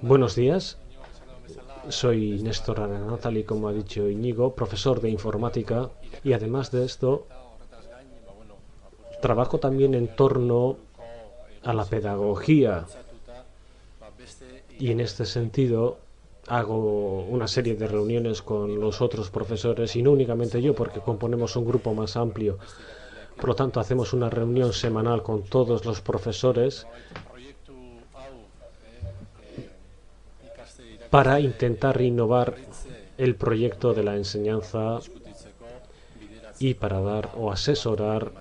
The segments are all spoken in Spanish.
Buenos días, soy Néstor Arana, tal y como ha dicho Iñigo, profesor de informática y además de esto trabajo también en torno a la pedagogía y en este sentido hago una serie de reuniones con los otros profesores y no únicamente yo porque componemos un grupo más amplio. Por lo tanto, hacemos una reunión semanal con todos los profesores para intentar innovar el proyecto de la enseñanza y para dar o asesorar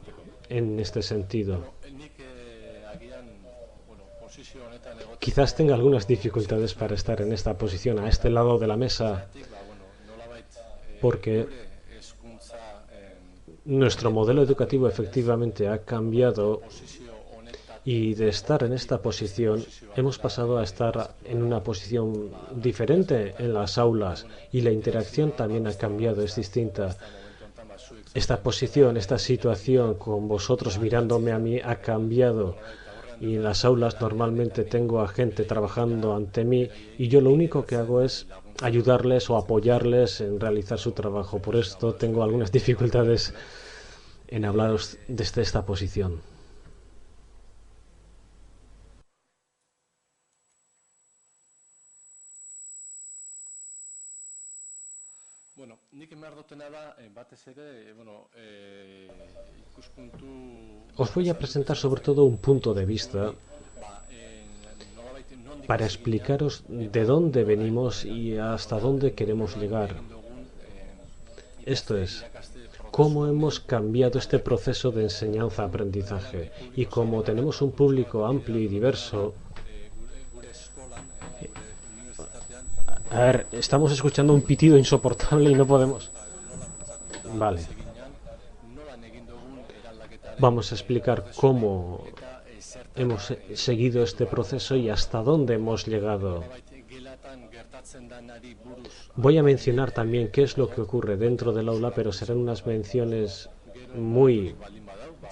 en este sentido. Quizás tenga algunas dificultades para estar en esta posición, a este lado de la mesa, porque nuestro modelo educativo efectivamente ha cambiado y de estar en esta posición hemos pasado a estar en una posición diferente en las aulas y la interacción también ha cambiado, es distinta. Esta posición, esta situación con vosotros mirándome a mí ha cambiado y en las aulas normalmente tengo a gente trabajando ante mí y yo lo único que hago es ayudarles o apoyarles en realizar su trabajo. Por esto tengo algunas dificultades en hablaros desde esta posición. Os voy a presentar sobre todo un punto de vista para explicaros de dónde venimos y hasta dónde queremos llegar. Esto es, cómo hemos cambiado este proceso de enseñanza-aprendizaje y como tenemos un público amplio y diverso. A ver, estamos escuchando un pitido insoportable y no podemos. Vale. Vamos a explicar cómo hemos seguido este proceso y hasta dónde hemos llegado. Voy a mencionar también qué es lo que ocurre dentro del aula, pero serán unas menciones muy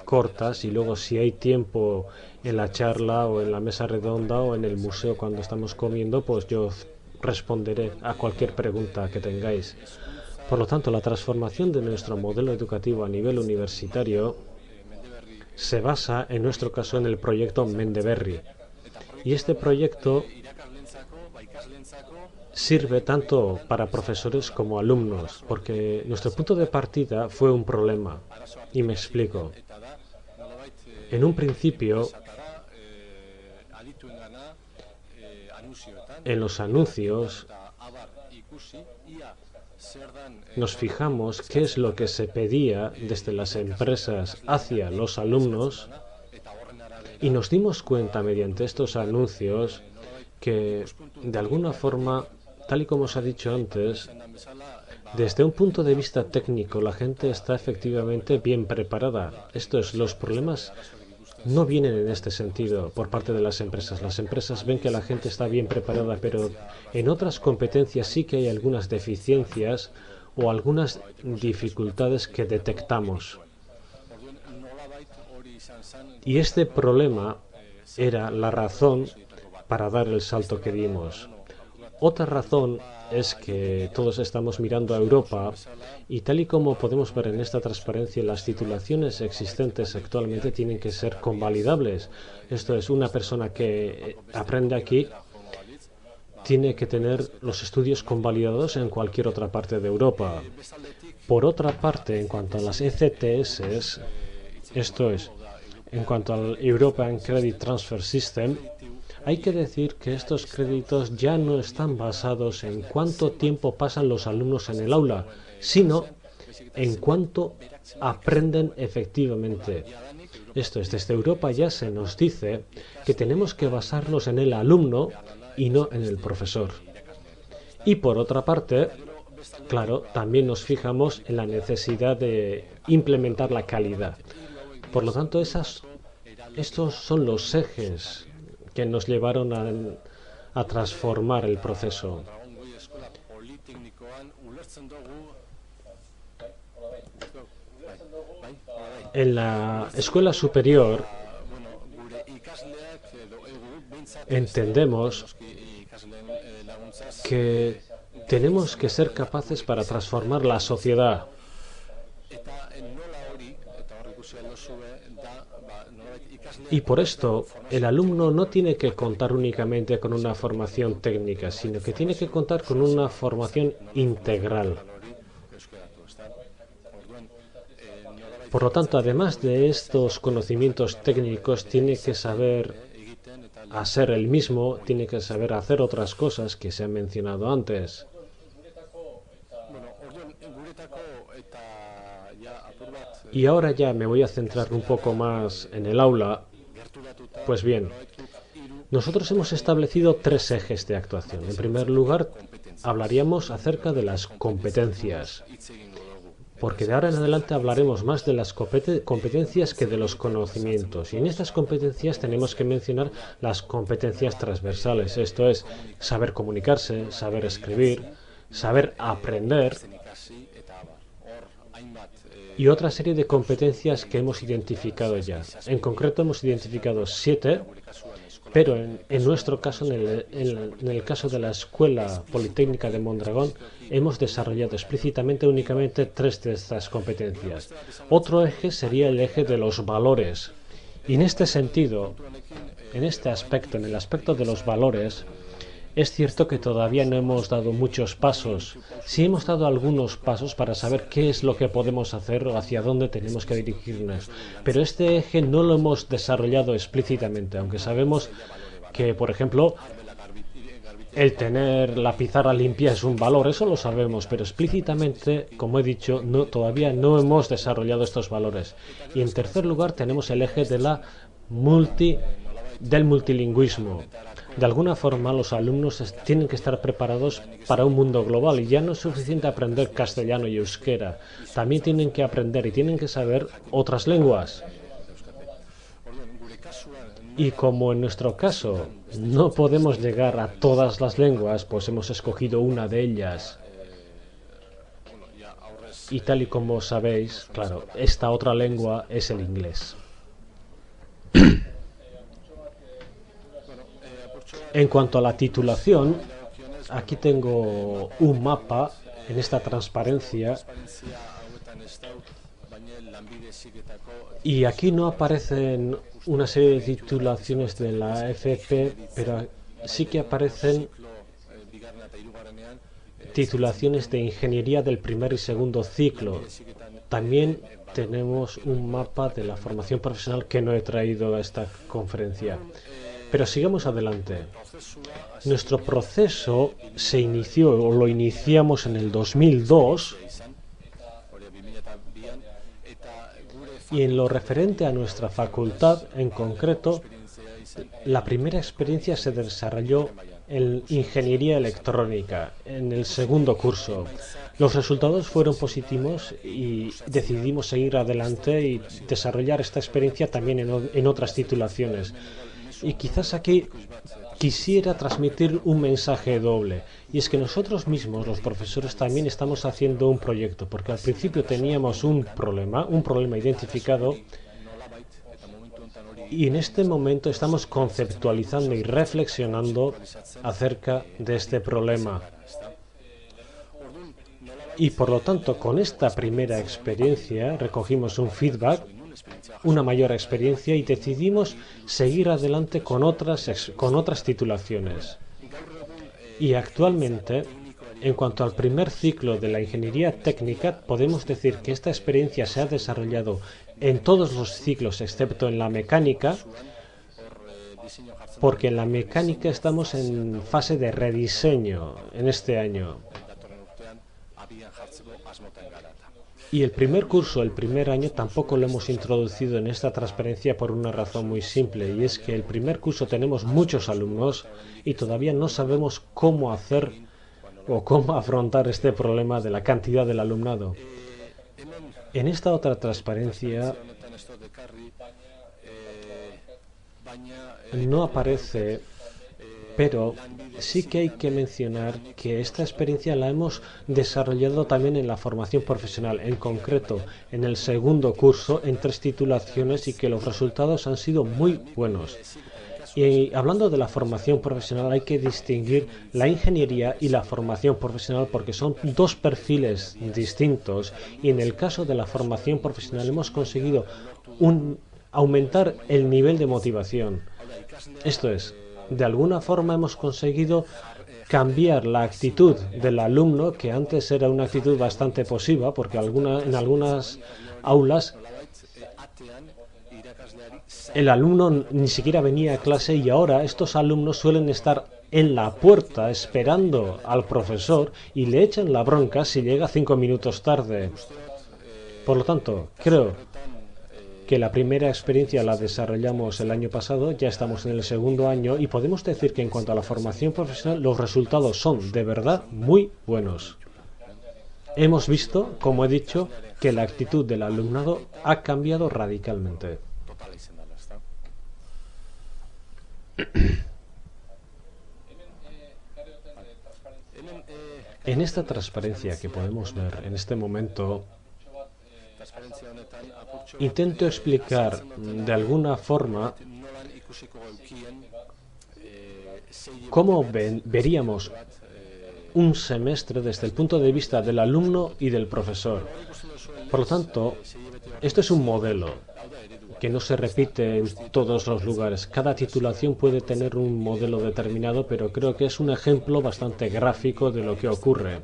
cortas y luego si hay tiempo en la charla o en la mesa redonda o en el museo cuando estamos comiendo, pues yo responderé a cualquier pregunta que tengáis. Por lo tanto, la transformación de nuestro modelo educativo a nivel universitario se basa, en nuestro caso, en el proyecto Mendeberri. Y este proyecto sirve tanto para profesores como alumnos, porque nuestro punto de partida fue un problema. Y me explico. En un principio, en los anuncios, nos fijamos qué es lo que se pedía desde las empresas hacia los alumnos y nos dimos cuenta mediante estos anuncios que, de alguna forma, tal y como os ha dicho antes, desde un punto de vista técnico la gente está efectivamente bien preparada. Esto es, los problemas no vienen en este sentido por parte de las empresas. Las empresas ven que la gente está bien preparada, pero en otras competencias sí que hay algunas deficiencias o algunas dificultades que detectamos. Y este problema era la razón para dar el salto que dimos. Otra razón es que todos estamos mirando a Europa y tal y como podemos ver en esta transparencia, las titulaciones existentes actualmente tienen que ser convalidables. Esto es, una persona que aprende aquí tiene que tener los estudios convalidados en cualquier otra parte de Europa. Por otra parte, en cuanto a las ECTS, esto es, en cuanto al European Credit Transfer System, hay que decir que estos créditos ya no están basados en cuánto tiempo pasan los alumnos en el aula, sino en cuánto aprenden efectivamente. Esto es, desde Europa ya se nos dice que tenemos que basarnos en el alumno y no en el profesor. Y por otra parte, claro, también nos fijamos en la necesidad de implementar la calidad. Por lo tanto, estos son los ejes que nos llevaron a transformar el proceso. En la escuela superior entendemos que tenemos que ser capaces para transformar la sociedad. Y por esto, el alumno no tiene que contar únicamente con una formación técnica, sino que tiene que contar con una formación integral. Por lo tanto, además de estos conocimientos técnicos, tiene que saber hacer el mismo, tiene que saber hacer otras cosas que se han mencionado antes. Y ahora ya me voy a centrar un poco más en el aula. Pues bien, nosotros hemos establecido 3 ejes de actuación. En primer lugar, hablaríamos acerca de las competencias, porque de ahora en adelante hablaremos más de las competencias que de los conocimientos. Y en estas competencias tenemos que mencionar las competencias transversales, esto es, saber comunicarse, saber escribir, saber aprender, y otra serie de competencias que hemos identificado ya. En concreto hemos identificado 7, pero en nuestro caso, en el caso de la Escuela Politécnica de Mondragón, hemos desarrollado explícitamente únicamente 3 de estas competencias. Otro eje sería el eje de los valores. Y en este sentido, en este aspecto, en el aspecto de los valores, es cierto que todavía no hemos dado muchos pasos. Sí hemos dado algunos pasos para saber qué es lo que podemos hacer o hacia dónde tenemos que dirigirnos. Pero este eje no lo hemos desarrollado explícitamente, aunque sabemos que, por ejemplo, el tener la pizarra limpia es un valor, eso lo sabemos, pero explícitamente, como he dicho, todavía no hemos desarrollado estos valores. Y en tercer lugar tenemos el eje de del multilingüismo. De alguna forma los alumnos tienen que estar preparados para un mundo global y ya no es suficiente aprender castellano y euskera, también tienen que aprender y tienen que saber otras lenguas. Y como en nuestro caso no podemos llegar a todas las lenguas, pues hemos escogido una de ellas. Y tal y como sabéis, claro, esta otra lengua es el inglés. En cuanto a la titulación, aquí tengo un mapa en esta transparencia y aquí no aparecen una serie de titulaciones de la FP, pero sí que aparecen titulaciones de ingeniería del primer y segundo ciclo. También tenemos un mapa de la formación profesional que no he traído a esta conferencia. Pero sigamos adelante. Nuestro proceso se inició, o lo iniciamos en el 2002, y en lo referente a nuestra facultad, en concreto, la primera experiencia se desarrolló en Ingeniería Electrónica, en el segundo curso. Los resultados fueron positivos y decidimos seguir adelante y desarrollar esta experiencia también en otras titulaciones. Y quizás aquí quisiera transmitir un mensaje doble, y es que nosotros mismos, los profesores, también estamos haciendo un proyecto, porque al principio teníamos un problema identificado, y en este momento estamos conceptualizando y reflexionando acerca de este problema. Y por lo tanto, con esta primera experiencia recogimos un feedback, una mayor experiencia, y decidimos seguir adelante con otras titulaciones. Y actualmente, en cuanto al primer ciclo de la ingeniería técnica, podemos decir que esta experiencia se ha desarrollado en todos los ciclos excepto en la mecánica, porque en la mecánica estamos en fase de rediseño en este año. Y el primer curso, el primer año, tampoco lo hemos introducido en esta transparencia por una razón muy simple, y es que el primer curso tenemos muchos alumnos y todavía no sabemos cómo hacer o cómo afrontar este problema de la cantidad del alumnado. En esta otra transparencia no aparece, pero sí que hay que mencionar que esta experiencia la hemos desarrollado también en la formación profesional, en concreto en el segundo curso, en 3 titulaciones, y que los resultados han sido muy buenos. Y hablando de la formación profesional, hay que distinguir la ingeniería y la formación profesional porque son dos perfiles distintos. Y en el caso de la formación profesional hemos conseguido aumentar el nivel de motivación. Esto es, de alguna forma hemos conseguido cambiar la actitud del alumno, que antes era una actitud bastante positiva, porque en algunas aulas el alumno ni siquiera venía a clase y ahora estos alumnos suelen estar en la puerta esperando al profesor y le echan la bronca si llega 5 minutos tarde. Por lo tanto, creo que la primera experiencia la desarrollamos el año pasado, ya estamos en el segundo año y podemos decir que en cuanto a la formación profesional los resultados son de verdad muy buenos. Hemos visto, como he dicho, que la actitud del alumnado ha cambiado radicalmente. En esta transparencia que podemos ver en este momento, intento explicar de alguna forma cómo veríamos un semestre desde el punto de vista del alumno y del profesor. Por lo tanto, esto es un modelo que no se repite en todos los lugares. Cada titulación puede tener un modelo determinado, pero creo que es un ejemplo bastante gráfico de lo que ocurre.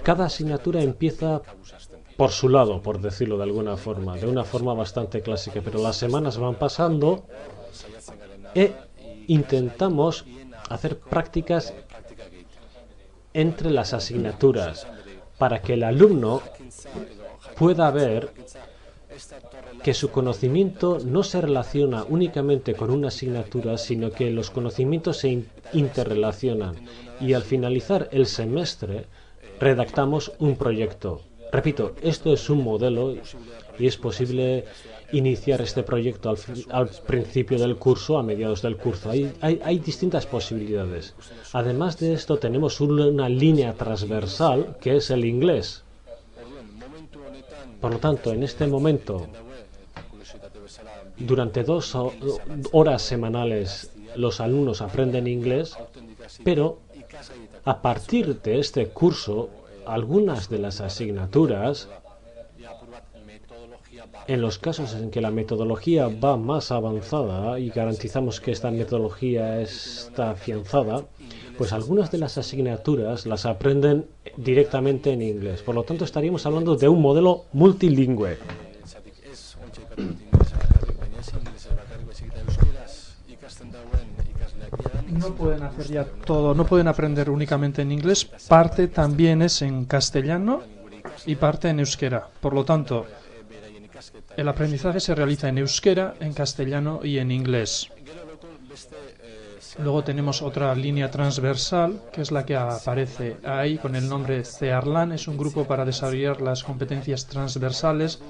Cada asignatura empieza por su lado, por decirlo de alguna forma, de una forma bastante clásica, pero las semanas van pasando e intentamos hacer prácticas entre las asignaturas para que el alumno pueda ver que su conocimiento no se relaciona únicamente con una asignatura, sino que los conocimientos se interrelacionan. Y al finalizar el semestre, redactamos un proyecto. Repito, esto es un modelo y es posible iniciar este proyecto al principio del curso, a mediados del curso. Hay distintas posibilidades. Además de esto, tenemos una línea transversal que es el inglés. Por lo tanto, en este momento, durante 2 horas semanales, los alumnos aprenden inglés, pero a partir de este curso, algunas de las asignaturas, en los casos en que la metodología va más avanzada y garantizamos que esta metodología está afianzada, pues algunas de las asignaturas las aprenden directamente en inglés. Por lo tanto, estaríamos hablando de un modelo multilingüe. No pueden hacer ya todo, no pueden aprender únicamente en inglés, parte también es en castellano y parte en euskera. Por lo tanto, el aprendizaje se realiza en euskera, en castellano y en inglés. Luego tenemos otra línea transversal, que es la que aparece ahí con el nombre CEARLAN. Es un grupo para desarrollar las competencias transversales.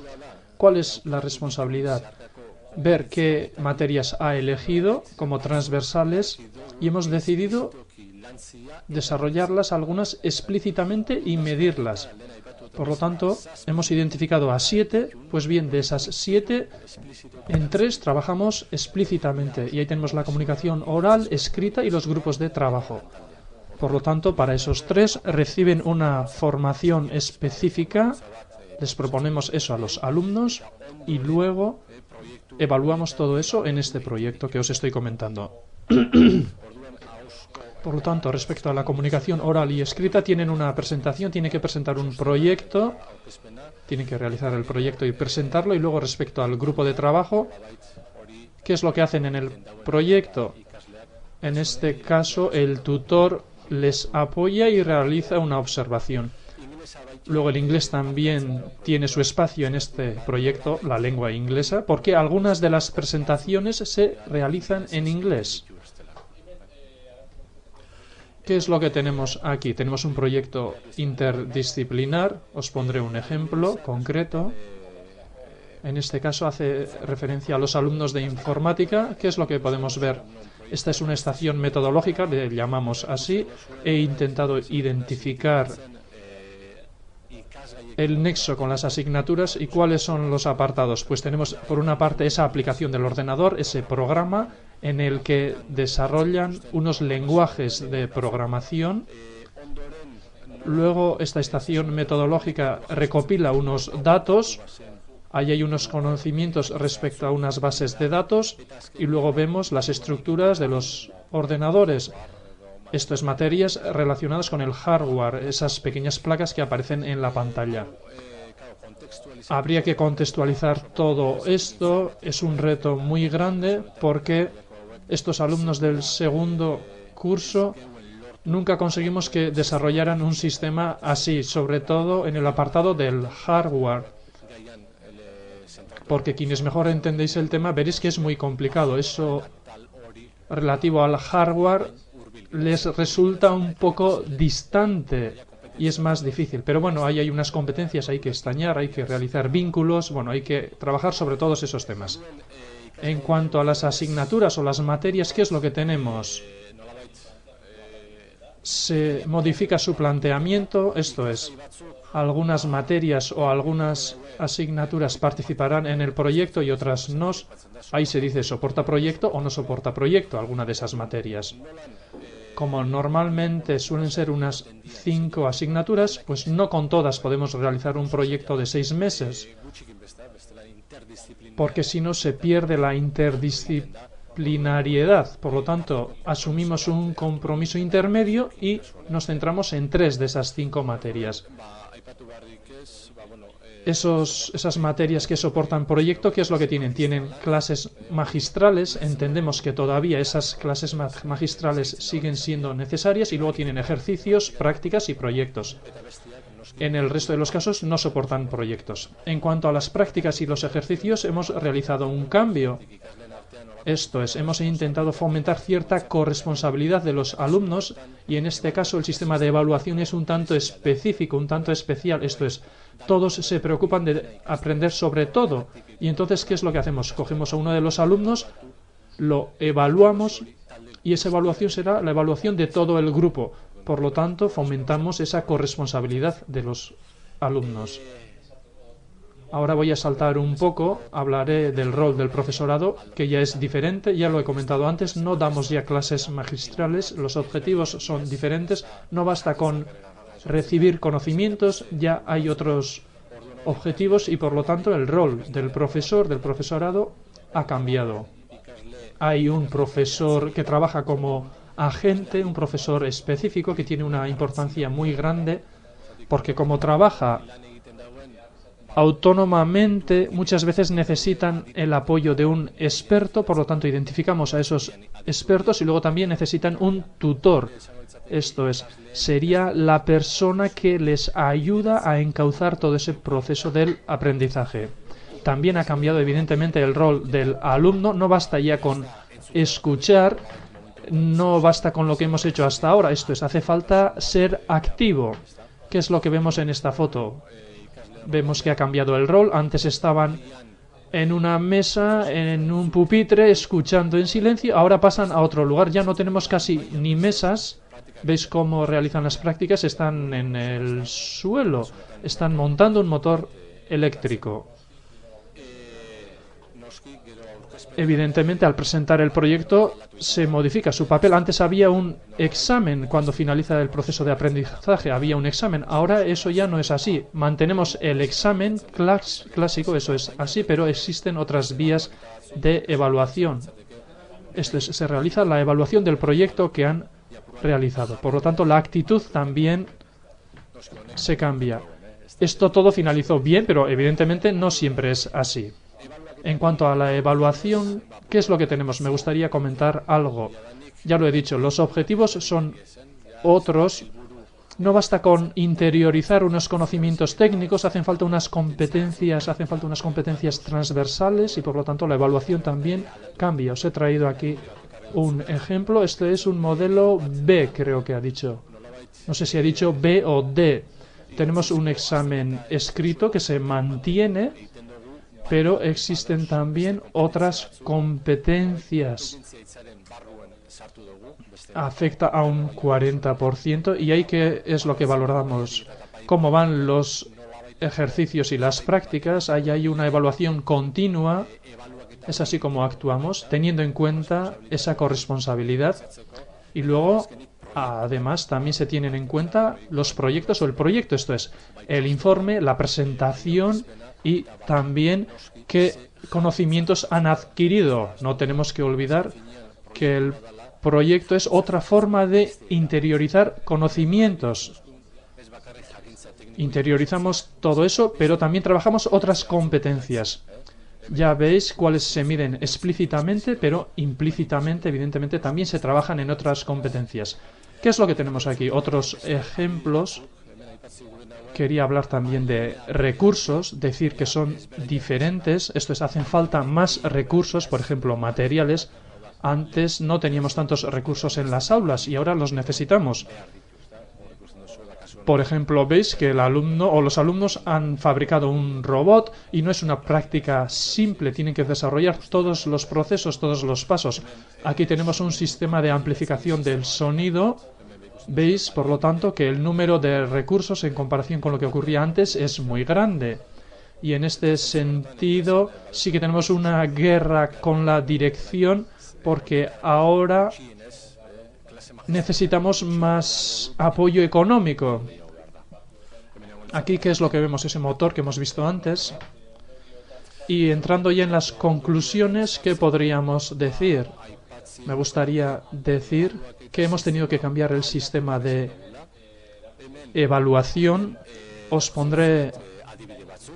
¿Cuál es la responsabilidad? Ver qué materias ha elegido como transversales y hemos decidido desarrollarlas algunas explícitamente y medirlas. Por lo tanto, hemos identificado a 7, pues bien, de esas 7, en 3 trabajamos explícitamente y ahí tenemos la comunicación oral, escrita y los grupos de trabajo. Por lo tanto, para esos 3 reciben una formación específica, les proponemos eso a los alumnos y luego evaluamos todo eso en este proyecto que os estoy comentando. Por lo tanto, respecto a la comunicación oral y escrita, tienen una presentación, tienen que presentar un proyecto, tienen que realizar el proyecto y presentarlo, y luego respecto al grupo de trabajo, ¿qué es lo que hacen en el proyecto? En este caso, el tutor les apoya y realiza una observación. Luego el inglés también tiene su espacio en este proyecto, la lengua inglesa, porque algunas de las presentaciones se realizan en inglés. ¿Qué es lo que tenemos aquí? Tenemos un proyecto interdisciplinar. Os pondré un ejemplo concreto. En este caso hace referencia a los alumnos de informática. ¿Qué es lo que podemos ver? Esta es una estación metodológica, le llamamos así. He intentado identificar el nexo con las asignaturas. ¿Y cuáles son los apartados? Pues tenemos por una parte esa aplicación del ordenador, ese programa en el que desarrollan unos lenguajes de programación. Luego esta estación metodológica recopila unos datos. Ahí hay unos conocimientos respecto a unas bases de datos y luego vemos las estructuras de los ordenadores. Esto es materias relacionadas con el hardware, esas pequeñas placas que aparecen en la pantalla. Habría que contextualizar todo esto. Es un reto muy grande porque estos alumnos del segundo curso nunca conseguimos que desarrollaran un sistema así, sobre todo en el apartado del hardware. Porque quienes mejor entendéis el tema veréis que es muy complicado. Eso relativo al hardware les resulta un poco distante y es más difícil. Pero bueno, ahí hay unas competencias, hay que estañar, hay que realizar vínculos, bueno, hay que trabajar sobre todos esos temas. En cuanto a las asignaturas o las materias, ¿qué es lo que tenemos? Se modifica su planteamiento, esto es, algunas materias o algunas asignaturas participarán en el proyecto y otras no. Ahí se dice soporta proyecto o no soporta proyecto, alguna de esas materias. Como normalmente suelen ser unas 5 asignaturas, pues no con todas podemos realizar un proyecto de 6 meses, porque si no se pierde la interdisciplinariedad. Por lo tanto, asumimos un compromiso intermedio y nos centramos en 3 de esas 5 materias. Esas materias que soportan proyecto, ¿qué es lo que tienen? Tienen clases magistrales. Entendemos que todavía esas clases magistrales siguen siendo necesarias y luego tienen ejercicios, prácticas y proyectos. En el resto de los casos no soportan proyectos. En cuanto a las prácticas y los ejercicios, hemos realizado un cambio. Esto es, hemos intentado fomentar cierta corresponsabilidad de los alumnos y en este caso el sistema de evaluación es un tanto específico, un tanto especial. Esto es, todos se preocupan de aprender sobre todo. Y entonces, ¿qué es lo que hacemos? Cogemos a uno de los alumnos, lo evaluamos y esa evaluación será la evaluación de todo el grupo. Por lo tanto, fomentamos esa corresponsabilidad de los alumnos. Ahora voy a saltar un poco, hablaré del rol del profesorado, que ya es diferente, ya lo he comentado antes, no damos ya clases magistrales, los objetivos son diferentes, no basta con recibir conocimientos, ya hay otros objetivos y por lo tanto el rol del profesor, del profesorado, ha cambiado. Hay un profesor que trabaja como agente, un profesor específico que tiene una importancia muy grande, porque como trabaja autónomamente, muchas veces necesitan el apoyo de un experto, por lo tanto identificamos a esos expertos y luego también necesitan un tutor. Esto es, sería la persona que les ayuda a encauzar todo ese proceso del aprendizaje. También ha cambiado evidentemente el rol del alumno, no basta ya con escuchar, no basta con lo que hemos hecho hasta ahora, esto es, hace falta ser activo. ¿Qué es lo que vemos en esta foto? Vemos que ha cambiado el rol. Antes estaban en una mesa, en un pupitre, escuchando en silencio. Ahora pasan a otro lugar. Ya no tenemos casi ni mesas. ¿Veis cómo realizan las prácticas? Están en el suelo. Están montando un motor eléctrico. Evidentemente, al presentar el proyecto se modifica su papel. Antes había un examen cuando finaliza el proceso de aprendizaje. Había un examen. Ahora eso ya no es así. Mantenemos el examen clásico, eso es así, pero existen otras vías de evaluación. Esto es, se realiza la evaluación del proyecto que han realizado. Por lo tanto, la actitud también se cambia. Esto todo finalizó bien, pero evidentemente no siempre es así. En cuanto a la evaluación, ¿qué es lo que tenemos? Me gustaría comentar algo. Ya lo he dicho, los objetivos son otros. No basta con interiorizar unos conocimientos técnicos, hacen falta unas competencias transversales y por lo tanto la evaluación también cambia. Os he traído aquí un ejemplo. Este es un modelo B, creo que ha dicho. No sé si ha dicho B o D. Tenemos un examen escrito que se mantiene, pero existen también otras competencias. Afecta a un 40% y ahí que es lo que valoramos. Cómo van los ejercicios y las prácticas, ahí hay una evaluación continua. Es así como actuamos, teniendo en cuenta esa corresponsabilidad. Y luego, además, también se tienen en cuenta los proyectos o el proyecto, esto es, el informe, la presentación y también qué conocimientos han adquirido. No tenemos que olvidar que el proyecto es otra forma de interiorizar conocimientos. Interiorizamos todo eso, pero también trabajamos otras competencias. Ya veis cuáles se miden explícitamente, pero implícitamente, evidentemente, también se trabajan en otras competencias. ¿Qué es lo que tenemos aquí? Otros ejemplos. Quería hablar también de recursos, decir que son diferentes. Esto es, hacen falta más recursos, por ejemplo, materiales. Antes no teníamos tantos recursos en las aulas y ahora los necesitamos. Por ejemplo, veis que el alumno o los alumnos han fabricado un robot y no es una práctica simple, tienen que desarrollar todos los procesos, todos los pasos. Aquí tenemos un sistema de amplificación del sonido. Veis, por lo tanto, que el número de recursos en comparación con lo que ocurría antes es muy grande. Y en este sentido sí que tenemos una guerra con la dirección porque ahora necesitamos más apoyo económico. Aquí, ¿qué es lo que vemos? Ese motor que hemos visto antes. Y entrando ya en las conclusiones, ¿qué podríamos decir? Me gustaría decir que hemos tenido que cambiar el sistema de evaluación. Os pondré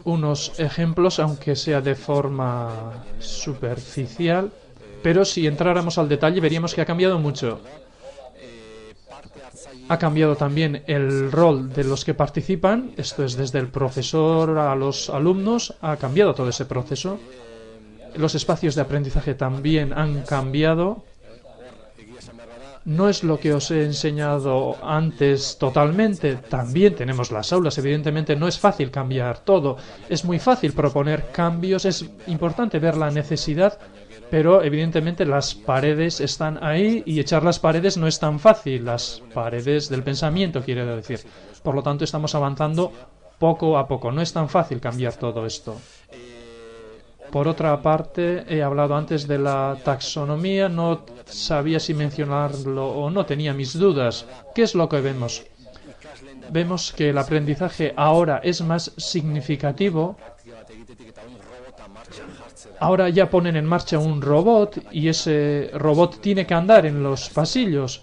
unos ejemplos, aunque sea de forma superficial, pero si entráramos al detalle veríamos que ha cambiado mucho. Ha cambiado también el rol de los que participan, esto es desde el profesor a los alumnos, ha cambiado todo ese proceso. Los espacios de aprendizaje también han cambiado. No es lo que os he enseñado antes totalmente, también tenemos las aulas, evidentemente no es fácil cambiar todo, es muy fácil proponer cambios, es importante ver la necesidad, pero evidentemente las paredes están ahí y echar las paredes no es tan fácil, las paredes del pensamiento quiero decir. Por lo tanto estamos avanzando poco a poco, no es tan fácil cambiar todo esto. Por otra parte, he hablado antes de la taxonomía, no sabía si mencionarlo o no, tenía mis dudas. ¿Qué es lo que vemos? Vemos que el aprendizaje ahora es más significativo. Ahora ya ponen en marcha un robot y ese robot tiene que andar en los pasillos.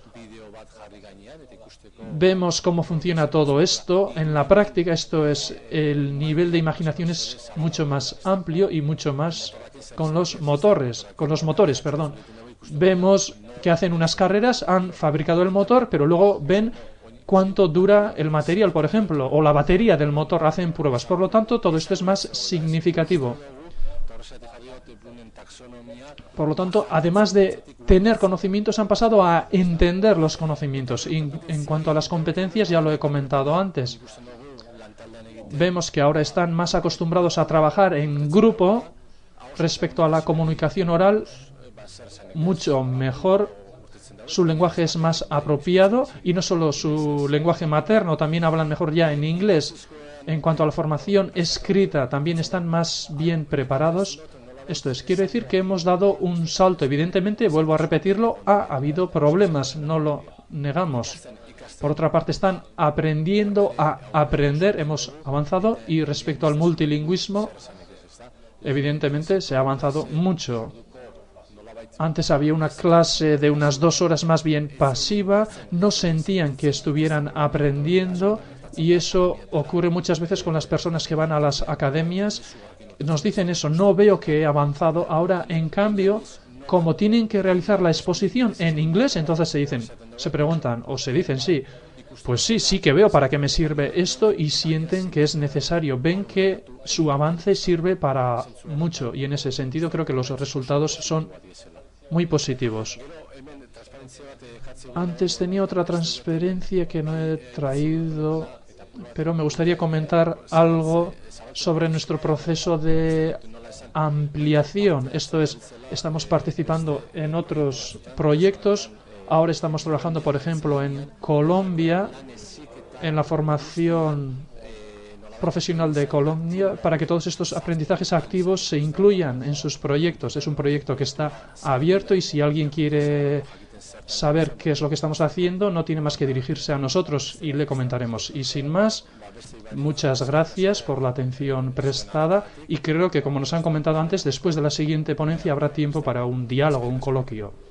Vemos cómo funciona todo esto en la práctica. Esto es, el nivel de imaginación es mucho más amplio y mucho más con los motores, perdón. Vemos que hacen unas carreras, han fabricado el motor, pero luego ven cuánto dura el material, por ejemplo, o la batería del motor, hacen pruebas. Por lo tanto, todo esto es más significativo. Por lo tanto, además de tener conocimientos, han pasado a entender los conocimientos. Y en cuanto a las competencias, ya lo he comentado antes. Vemos que ahora están más acostumbrados a trabajar en grupo respecto a la comunicación oral, mucho mejor. Su lenguaje es más apropiado y no solo su lenguaje materno, también hablan mejor ya en inglés. En cuanto a la formación escrita, también están más bien preparados. Esto es, quiero decir que hemos dado un salto. Evidentemente, vuelvo a repetirlo, ha habido problemas, no lo negamos. Por otra parte, están aprendiendo a aprender, hemos avanzado, y respecto al multilingüismo, evidentemente se ha avanzado mucho. Antes había una clase de unas 2 horas más bien pasiva, no sentían que estuvieran aprendiendo, y eso ocurre muchas veces con las personas que van a las academias. Nos dicen eso, no veo que he avanzado. Ahora, en cambio, como tienen que realizar la exposición en inglés, entonces se preguntan o se dicen, sí, pues sí que veo para qué me sirve esto, y sienten que es necesario. Ven que su avance sirve para mucho y en ese sentido creo que los resultados son muy positivos. Antes tenía otra transferencia que no he traído, pero me gustaría comentar algo sobre nuestro proceso de ampliación. Esto es, estamos participando en otros proyectos. Ahora estamos trabajando, por ejemplo, en Colombia, en la formación profesional de Colombia para que todos estos aprendizajes activos se incluyan en sus proyectos. Es un proyecto que está abierto y si alguien quiere saber qué es lo que estamos haciendo, no tiene más que dirigirse a nosotros y le comentaremos. Y sin más, muchas gracias por la atención prestada y creo que, como nos han comentado antes, después de la siguiente ponencia habrá tiempo para un diálogo, un coloquio.